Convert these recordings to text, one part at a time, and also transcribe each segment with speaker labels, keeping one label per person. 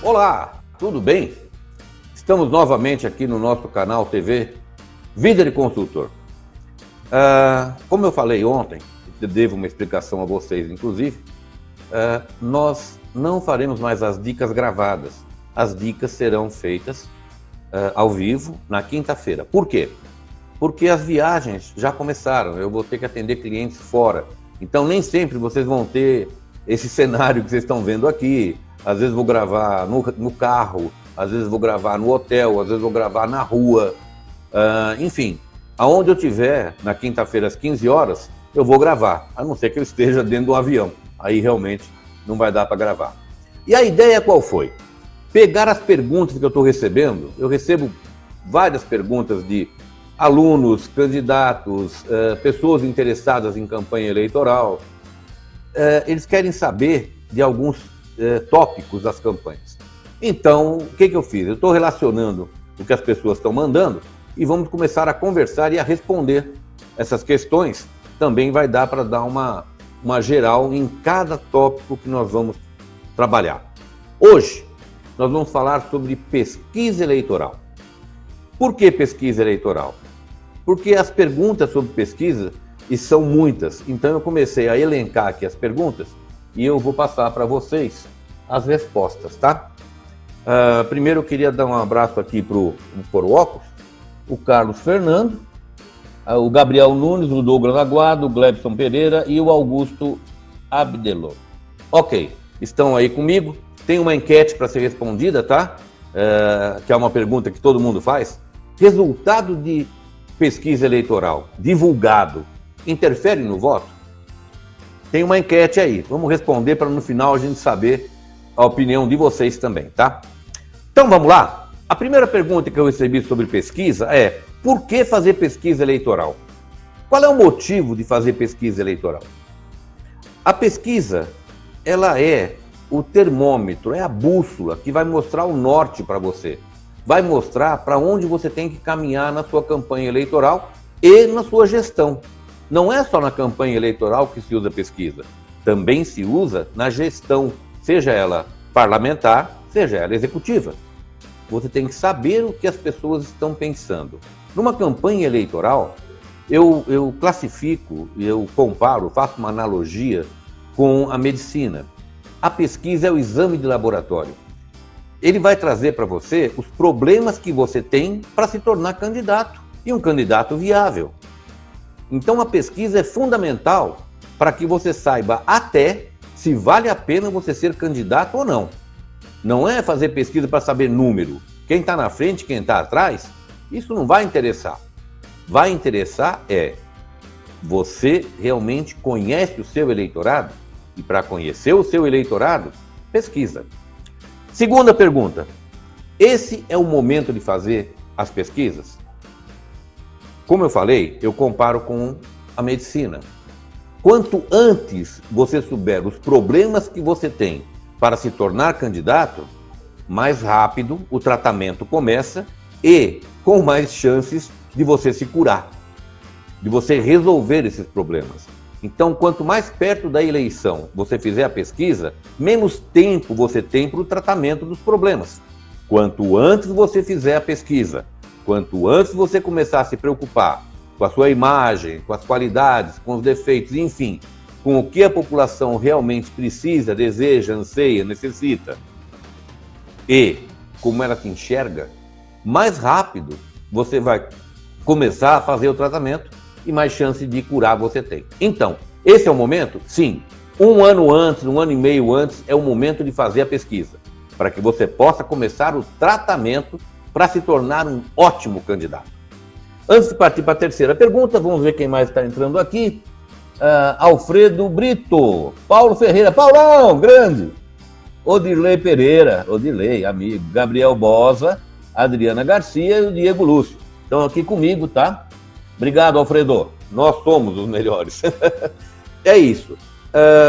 Speaker 1: Olá, tudo bem? Estamos novamente aqui no nosso canal TV Vida de Consultor. Como eu falei ontem, devo uma explicação a vocês inclusive, nós não faremos mais as dicas gravadas. As dicas serão feitas ao vivo na quinta-feira. Por quê? Porque as viagens já começaram, eu vou ter que atender clientes fora. Então nem sempre vocês vão ter esse cenário que vocês estão vendo aqui. Às vezes vou gravar no carro, às vezes vou gravar no hotel, às vezes vou gravar na rua. Enfim, aonde eu estiver na quinta-feira às 15 horas, eu vou gravar, a não ser que eu esteja dentro do avião. Aí realmente não vai dar para gravar. E a ideia qual foi? Pegar as perguntas que eu estou recebendo. Eu recebo várias perguntas de alunos, candidatos, pessoas interessadas em campanha eleitoral. Eles querem saber de alguns tópicos das campanhas. Então, o que eu fiz? Eu estou relacionando o que as pessoas estão mandando e vamos começar a conversar e a responder essas questões. Também vai dar para dar uma geral em cada tópico que nós vamos trabalhar. Hoje, nós vamos falar sobre pesquisa eleitoral. Por que pesquisa eleitoral? Porque as perguntas sobre pesquisa, e são muitas, então eu comecei a elencar aqui as perguntas e eu vou passar para vocês as respostas, tá? Primeiro eu queria dar um abraço aqui para o óculos, o Carlos Fernando, o Gabriel Nunes, o Douglas Aguado, o Glebson Pereira e o Augusto Abdelon. Ok, estão aí comigo. Tem uma enquete para ser respondida, tá? Que é uma pergunta que todo mundo faz. Resultado de pesquisa eleitoral divulgado interfere no voto? Tem uma enquete aí. Vamos responder para no final a gente saber a opinião de vocês também, tá? Então vamos lá. A primeira pergunta que eu recebi sobre pesquisa é: por que fazer pesquisa eleitoral? Qual é o motivo de fazer pesquisa eleitoral? A pesquisa, ela é o termômetro, é a bússola que vai mostrar o norte para você. Vai mostrar para onde você tem que caminhar na sua campanha eleitoral e na sua gestão. Não é só na campanha eleitoral que se usa pesquisa, também se usa na gestão, seja ela parlamentar, seja ela executiva. Você tem que saber o que as pessoas estão pensando. Numa campanha eleitoral, eu classifico, eu comparo, faço uma analogia com a medicina. A pesquisa é o exame de laboratório. Ele vai trazer para você os problemas que você tem para se tornar candidato, e um candidato viável. Então a pesquisa é fundamental para que você saiba até se vale a pena você ser candidato ou não. Não é fazer pesquisa para saber número. Quem está na frente, quem está atrás, isso não vai interessar. Vai interessar você realmente conhece o seu eleitorado? E para conhecer o seu eleitorado, pesquisa. Segunda pergunta: esse é o momento de fazer as pesquisas? Como eu falei, eu comparo com a medicina. Quanto antes você souber os problemas que você tem para se tornar candidato, mais rápido o tratamento começa e com mais chances de você se curar, de você resolver esses problemas. Então, quanto mais perto da eleição você fizer a pesquisa, menos tempo você tem para o tratamento dos problemas. Quanto antes você fizer a pesquisa, quanto antes você começar a se preocupar com a sua imagem, com as qualidades, com os defeitos, enfim, com o que a população realmente precisa, deseja, anseia, necessita, e como ela te enxerga, mais rápido você vai começar a fazer o tratamento e mais chance de curar você tem. Então, esse é o momento? Sim. Um ano antes, um ano e meio antes, é o momento de fazer a pesquisa, para que você possa começar o tratamento para se tornar um ótimo candidato. Antes de partir para a terceira pergunta, vamos ver quem mais está entrando aqui. Alfredo Brito, Paulo Ferreira, Paulão, grande! Odirley Pereira, Odirley, amigo, Gabriel Bosa, Adriana Garcia e o Diego Lúcio. Estão aqui comigo, tá? Obrigado, Alfredo. Nós somos os melhores. É isso.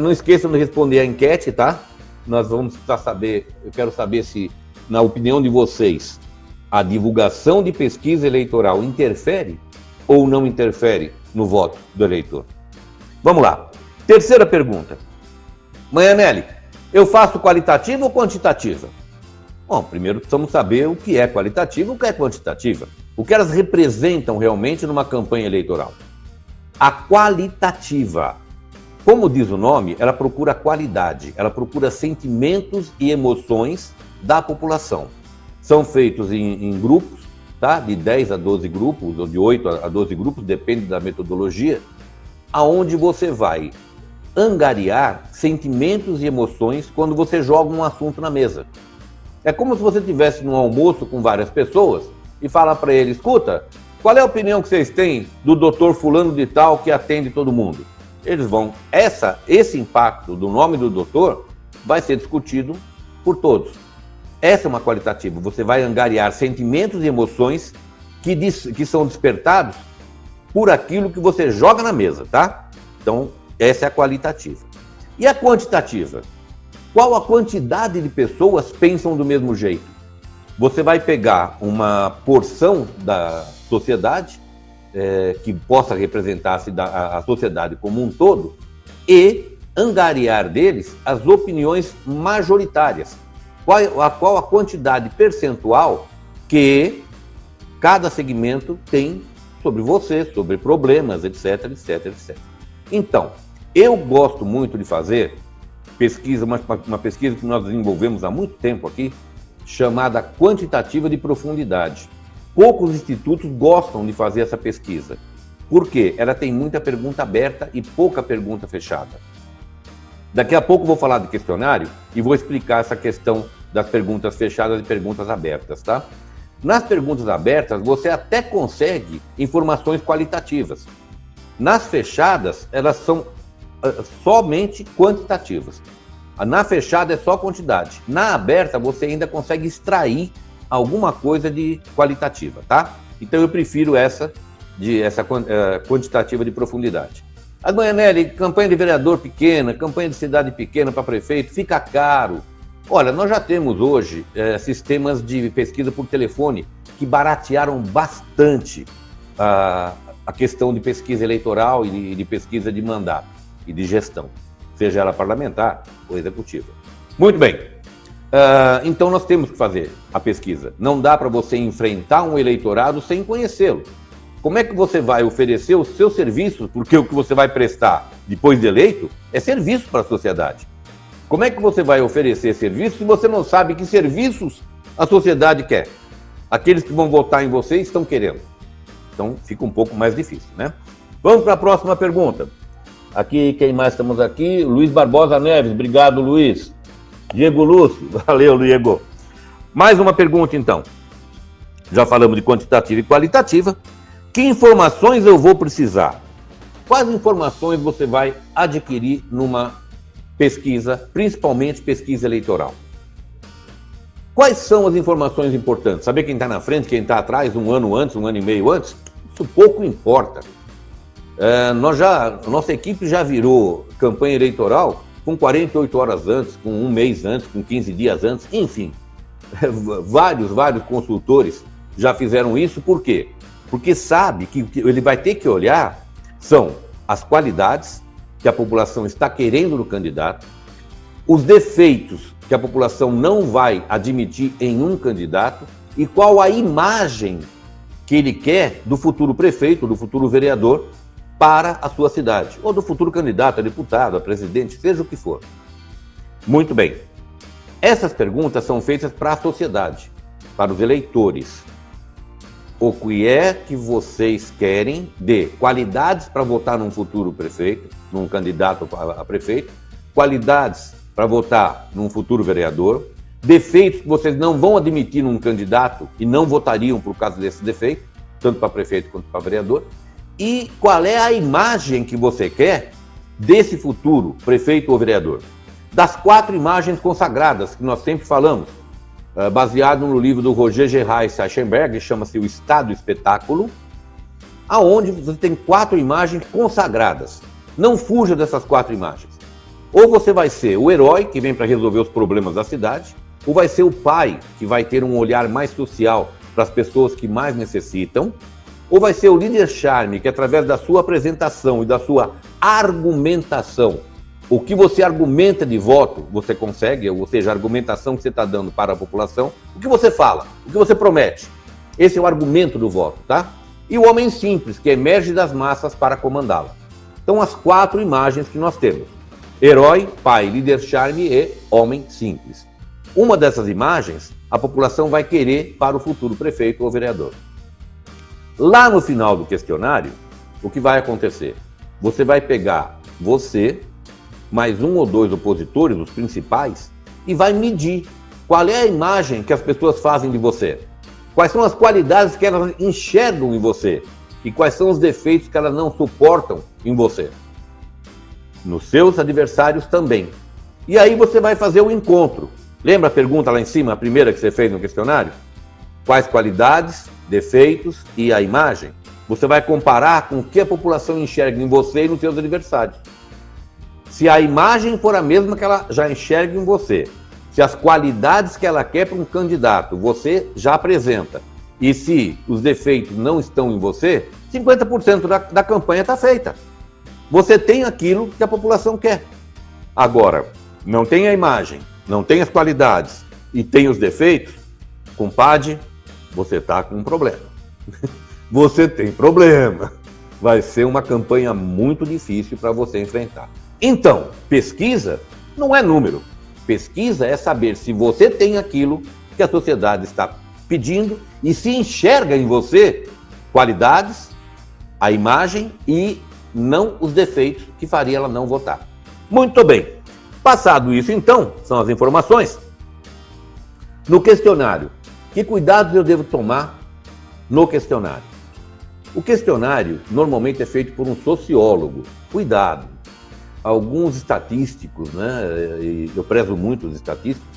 Speaker 1: Não esqueçam de responder a enquete, tá? Nós vamos precisar saber, eu quero saber se, na opinião de vocês, a divulgação de pesquisa eleitoral interfere ou não interfere no voto do eleitor? Vamos lá. Terceira pergunta. Maianelli, eu faço qualitativa ou quantitativa? Bom, primeiro precisamos saber o que é qualitativa e o que é quantitativa. O que elas representam realmente numa campanha eleitoral. A qualitativa, como diz o nome, ela procura qualidade, ela procura sentimentos e emoções da população. São feitos em grupos, tá? De 10 a 12 grupos, ou de 8 a 12 grupos, depende da metodologia, aonde você vai angariar sentimentos e emoções quando você joga um assunto na mesa. É como se você estivesse num almoço com várias pessoas e fala para ele, escuta, qual é a opinião que vocês têm do doutor fulano de tal que atende todo mundo? Eles vão, esse impacto do nome do doutor vai ser discutido por todos. Essa é uma qualitativa, você vai angariar sentimentos e emoções que são despertados por aquilo que você joga na mesa, tá? Então, essa é a qualitativa. E a quantitativa? Qual a quantidade de pessoas pensam do mesmo jeito? Você vai pegar uma porção da sociedade que possa representar a sociedade como um todo e angariar deles as opiniões majoritárias. Qual a quantidade percentual que cada segmento tem sobre você, sobre problemas, etc, etc, etc. Então, eu gosto muito de fazer pesquisa, uma pesquisa que nós desenvolvemos há muito tempo aqui, chamada quantitativa de profundidade. Poucos institutos gostam de fazer essa pesquisa. Por quê? Ela tem muita pergunta aberta e pouca pergunta fechada. Daqui a pouco eu vou falar de questionário e vou explicar essa questão das perguntas fechadas e perguntas abertas, tá? Nas perguntas abertas, você até consegue informações qualitativas. Nas fechadas, elas são somente quantitativas. Na fechada é só quantidade. Na aberta, você ainda consegue extrair alguma coisa de qualitativa, tá? Então eu prefiro essa quantitativa de profundidade. Admanelli, campanha de vereador pequena, campanha de cidade pequena para prefeito, fica caro. Olha, nós já temos hoje sistemas de pesquisa por telefone que baratearam bastante a questão de pesquisa eleitoral e de pesquisa de mandato e de gestão, seja ela parlamentar ou executiva. Muito bem, então nós temos que fazer a pesquisa. Não dá para você enfrentar um eleitorado sem conhecê-lo. Como é que você vai oferecer os seus serviços, porque o que você vai prestar depois de eleito é serviço para a sociedade. Como é que você vai oferecer serviço se você não sabe que serviços a sociedade quer? Aqueles que vão votar em você estão querendo. Então fica um pouco mais difícil, né? Vamos para a próxima pergunta. Aqui, quem mais estamos aqui? Luiz Barbosa Neves, obrigado, Luiz. Diego Lúcio, valeu, Diego. Mais uma pergunta, então. Já falamos de quantitativa e qualitativa. Que informações eu vou precisar? Quais informações você vai adquirir numa pesquisa, principalmente pesquisa eleitoral? Quais são as informações importantes? Saber quem está na frente, quem está atrás, um ano antes, um ano e meio antes? Isso pouco importa. Nossa equipe já virou campanha eleitoral com 48 horas antes, com um mês antes, com 15 dias antes, enfim. Vários consultores já fizeram isso. Por quê? Porque sabe que ele vai ter que olhar são as qualidades que a população está querendo no candidato, os defeitos que a população não vai admitir em um candidato e qual a imagem que ele quer do futuro prefeito, do futuro vereador para a sua cidade, ou do futuro candidato a deputado, a presidente, seja o que for. Muito bem. Essas perguntas são feitas para a sociedade, para os eleitores. O que é que vocês querem de qualidades para votar num futuro prefeito, num candidato a prefeito, qualidades para votar num futuro vereador, defeitos que vocês não vão admitir num candidato e não votariam por causa desse defeito, tanto para prefeito quanto para vereador, e qual é a imagem que você quer desse futuro prefeito ou vereador. Das 4 imagens consagradas que nós sempre falamos, baseado no livro do Roger Gerhard Sachsenberg, chama-se O Estado Espetáculo, aonde você tem 4 imagens consagradas. Não fuja dessas 4 imagens. Ou você vai ser o herói que vem para resolver os problemas da cidade, ou vai ser o pai que vai ter um olhar mais social para as pessoas que mais necessitam, ou vai ser o líder charme que, através da sua apresentação e da sua argumentação, o que você argumenta de voto, você consegue, ou seja, a argumentação que você está dando para a população, o que você fala, o que você promete. Esse é o argumento do voto, tá? E o homem simples, que emerge das massas para comandá-la. Então, as 4 imagens que nós temos: herói, pai, líder charme e homem simples. Uma dessas imagens, a população vai querer para o futuro prefeito ou vereador. Lá no final do questionário, o que vai acontecer? Você vai pegar você, mais 1 ou 2 opositores, os principais, e vai medir qual é a imagem que as pessoas fazem de você. Quais são as qualidades que elas enxergam em você e quais são os defeitos que elas não suportam em você. Nos seus adversários também. E aí você vai fazer o encontro. Lembra a pergunta lá em cima, a primeira que você fez no questionário? Quais qualidades, defeitos e a imagem? Você vai comparar com o que a população enxerga em você e nos seus adversários. Se a imagem for a mesma que ela já enxerga em você, se as qualidades que ela quer para um candidato você já apresenta, e se os defeitos não estão em você, 50% da campanha está feita. Você tem aquilo que a população quer. Agora, não tem a imagem, não tem as qualidades e tem os defeitos, compadre, você está com um problema. Você tem problema. Vai ser uma campanha muito difícil para você enfrentar. Então, pesquisa não é número. Pesquisa é saber se você tem aquilo que a sociedade está pedindo e se enxerga em você qualidades, a imagem e não os defeitos que faria ela não votar. Muito bem. Passado isso, então, são as informações. No questionário, que cuidados eu devo tomar no questionário? O questionário normalmente é feito por um sociólogo. Cuidado. Alguns estatísticos, né, e eu prezo muito os estatísticos,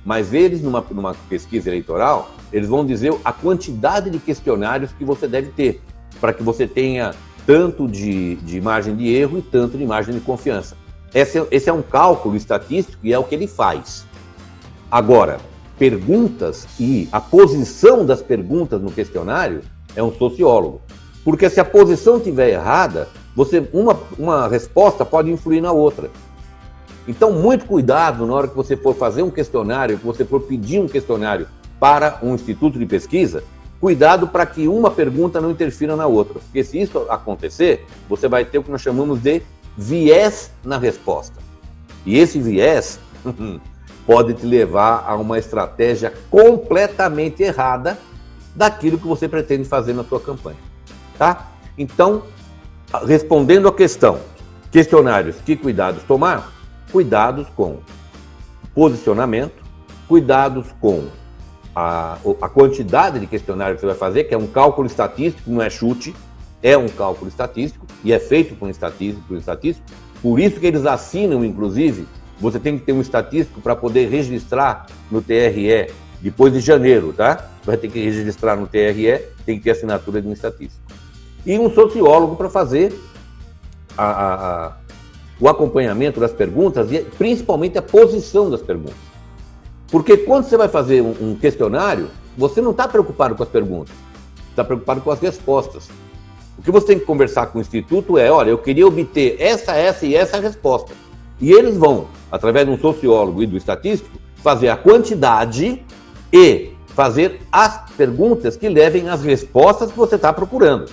Speaker 1: mas eles, numa pesquisa eleitoral, eles vão dizer a quantidade de questionários que você deve ter, para que você tenha tanto de margem de erro e tanto de margem de confiança. Esse é um cálculo estatístico e é o que ele faz. Agora, perguntas e a posição das perguntas no questionário é um sociólogo. Porque se a posição estiver errada, uma resposta pode influir na outra. Então, muito cuidado na hora que você for fazer um questionário, que você for pedir um questionário para um instituto de pesquisa, cuidado para que uma pergunta não interfira na outra. Porque se isso acontecer, você vai ter o que nós chamamos de viés na resposta. E esse viés pode te levar a uma estratégia completamente errada daquilo que você pretende fazer na sua campanha. Tá? Então, respondendo à questão, questionários, que cuidados tomar? Cuidados com posicionamento, cuidados com a quantidade de questionário que você vai fazer, que é um cálculo estatístico, não é chute, é um cálculo estatístico e é feito por um estatístico. Por isso que eles assinam, inclusive, você tem que ter um estatístico para poder registrar no TRE depois de janeiro, tá? Vai ter que registrar no TRE, tem que ter assinatura de um estatístico. E um sociólogo para fazer o acompanhamento das perguntas e principalmente a posição das perguntas. Porque quando você vai fazer um questionário, você não está preocupado com as perguntas, está preocupado com as respostas. O que você tem que conversar com o Instituto é, olha, eu queria obter essa e essa resposta. E eles vão, através de um sociólogo e do estatístico, fazer a quantidade e fazer as perguntas que levem às respostas que você está procurando.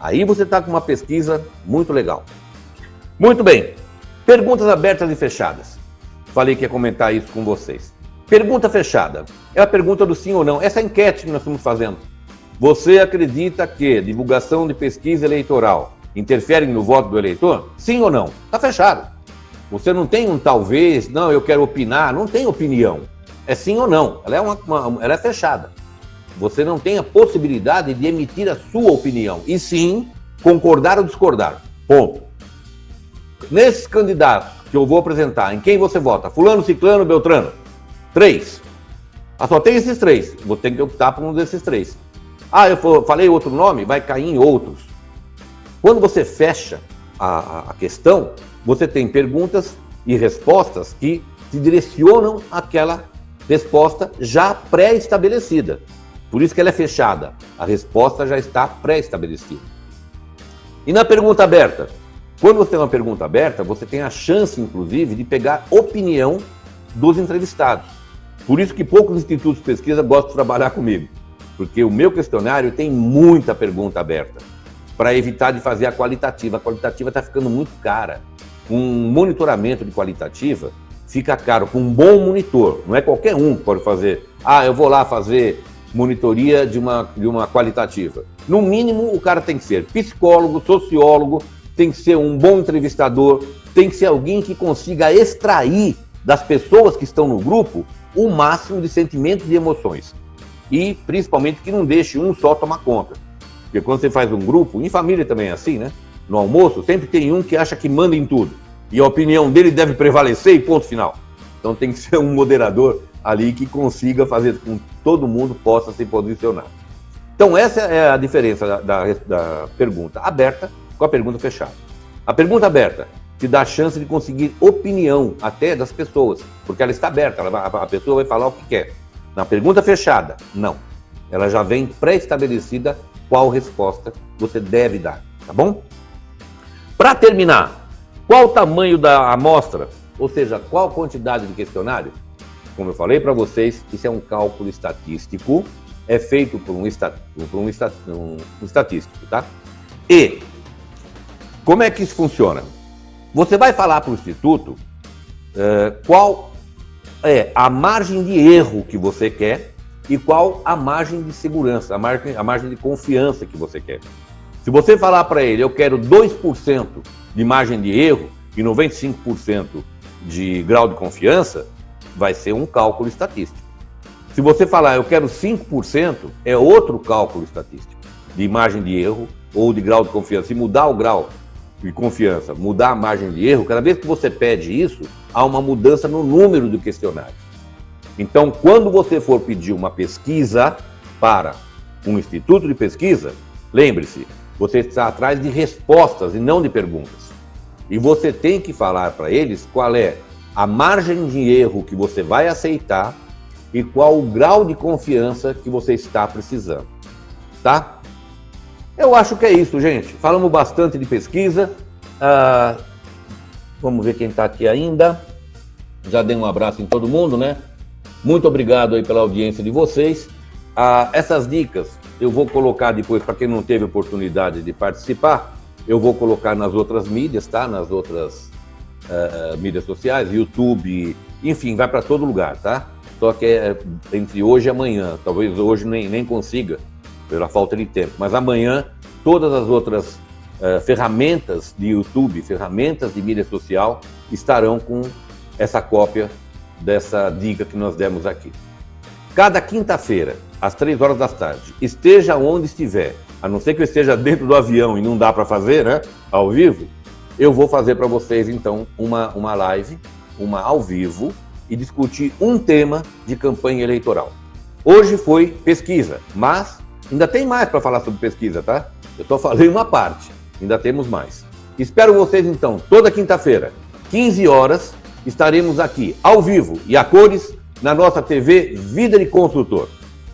Speaker 1: Aí você está com uma pesquisa muito legal. Muito bem. Perguntas abertas e fechadas. Falei que ia comentar isso com vocês. Pergunta fechada. É a pergunta do sim ou não. Essa enquete que nós estamos fazendo. Você acredita que divulgação de pesquisa eleitoral interfere no voto do eleitor? Sim ou não? Está fechado. Você não tem um talvez, não, eu quero opinar. Não tem opinião. É sim ou não. Ela é fechada. Você não tem a possibilidade de emitir a sua opinião. E sim, concordar ou discordar. Ponto. Nesses candidatos que eu vou apresentar, em quem você vota? Fulano, Ciclano, Beltrano? 3. Só tem esses 3. Você tem que optar por um desses 3. Eu falei outro nome? Vai cair em outros. Quando você fecha a questão, você tem perguntas e respostas que te direcionam àquela resposta já pré-estabelecida. Por isso que ela é fechada. A resposta já está pré-estabelecida. E na pergunta aberta, Quando você tem uma pergunta aberta, você tem a chance, inclusive, de pegar opinião dos entrevistados. Por isso que poucos institutos de pesquisa gostam de trabalhar comigo, porque o meu questionário tem muita pergunta aberta, para evitar de fazer a qualitativa. A qualitativa está ficando muito cara. Um monitoramento de qualitativa fica caro, com um bom monitor. Não é qualquer um que pode fazer. Ah, eu vou lá fazer monitoria de uma qualitativa. No mínimo, o cara tem que ser psicólogo, sociólogo, tem que ser um bom entrevistador, tem que ser alguém que consiga extrair das pessoas que estão no grupo o máximo de sentimentos e emoções. E, principalmente, que não deixe um só tomar conta. Porque quando você faz um grupo, em família também é assim, né? No almoço, sempre tem um que acha que manda em tudo. E a opinião dele deve prevalecer e ponto final. Então tem que ser um moderador ali que consiga fazer com que todo mundo possa se posicionar. Então essa é a diferença da pergunta aberta com a pergunta fechada. A pergunta aberta te dá a chance de conseguir opinião até das pessoas, porque ela está aberta, a pessoa vai falar o que quer. Na pergunta fechada, não. Ela já vem pré-estabelecida qual resposta você deve dar, tá bom? Para terminar, qual o tamanho da amostra? Ou seja, qual a quantidade de questionário? Como eu falei para vocês, isso é um cálculo estatístico, é feito por um estatístico, tá? E como é que isso funciona? Você vai falar para o Instituto qual é a margem de erro que você quer e qual a margem de segurança, a margem de confiança que você quer. Se você falar para ele, eu quero 2% de margem de erro e 95% de grau de confiança, vai ser um cálculo estatístico. Se você falar, eu quero 5%, é outro cálculo estatístico de margem de erro ou de grau de confiança. Se mudar o grau de confiança, mudar a margem de erro, cada vez que você pede isso, há uma mudança no número do questionário. Então, quando você for pedir uma pesquisa para um instituto de pesquisa, lembre-se, você está atrás de respostas e não de perguntas. E você tem que falar para eles qual é a margem de erro que você vai aceitar e qual o grau de confiança que você está precisando, tá? Eu acho que é isso, gente. Falamos bastante de pesquisa. Vamos ver quem está aqui ainda. Já dei um abraço em todo mundo, né? Muito obrigado aí pela audiência de vocês. Essas dicas eu vou colocar depois, para quem não teve oportunidade de participar, eu vou colocar nas outras mídias, tá? Nas outras mídias sociais, YouTube, enfim, vai para todo lugar, tá? Só que é entre hoje e amanhã. Talvez hoje nem consiga, pela falta de tempo. Mas amanhã, todas as outras ferramentas de YouTube, ferramentas de mídia social, estarão com essa cópia dessa dica que nós demos aqui. Cada quinta-feira, às 3 horas da tarde, esteja onde estiver, a não ser que eu esteja dentro do avião e não dá para fazer, né, ao vivo, eu vou fazer para vocês, então, uma live, uma ao vivo, e discutir um tema de campanha eleitoral. Hoje foi pesquisa, mas ainda tem mais para falar sobre pesquisa, tá? Eu só falei uma parte, ainda temos mais. Espero vocês, então, toda quinta-feira, 15 horas, estaremos aqui, ao vivo e a cores, na nossa TV Vida de Construtor.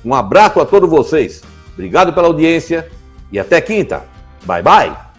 Speaker 1: Um abraço a todos vocês, obrigado pela audiência e até quinta. Bye, bye!